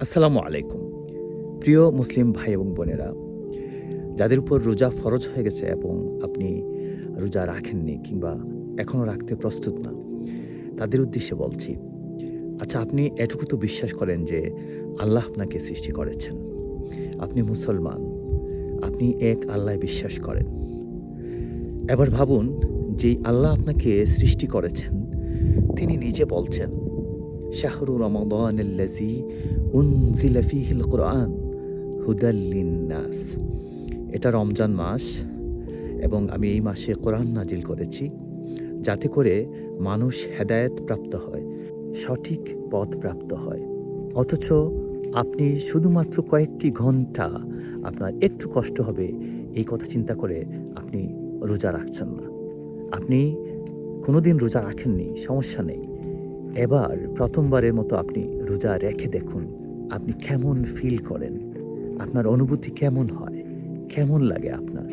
আসসালামু আলাইকুম। প্রিয় মুসলিম ভাই এবং বোনেরা, যাদের উপর রোজা ফরজ হয়ে গেছে এবং আপনি রোজা রাখেননি কিংবা এখনও রাখতে প্রস্তুত না, তাদের উদ্দেশ্যে বলছি, আচ্ছা, আপনি এটুকু তো বিশ্বাস করেন যে আল্লাহ আপনাকে সৃষ্টি করেছেন। আপনি মুসলমান, আপনি এক আল্লাহয় বিশ্বাস করেন। এবার ভাবুন, যেই আল্লাহ আপনাকে সৃষ্টি করেছেন, তিনি নিজে বলছেন, শাহরু রমাদানাল্লাযী উনজিলা ফীহিল কুরআন হুদাল লিন্নাস। এটা রমজান মাস এবং আমি এই মাসে কোরআন নাজিল করেছি যাতে করে মানুষ হেদায়েত প্রাপ্ত হয়, সঠিক পথ প্রাপ্ত হয়। অথচ আপনি শুধুমাত্র কয়েকটি ঘন্টা আপনার একটু কষ্ট হবে এই কথা চিন্তা করে আপনি রোজা রাখছেন না। আপনি কোনোদিন রোজা রাখেননি, সমস্যা নেই। এবার প্রথমবারের মতো আপনি রোজা রেখে দেখুন, আপনি কেমন ফিল করেন, আপনার অনুভূতি কেমন হয়, কেমন লাগে আপনার।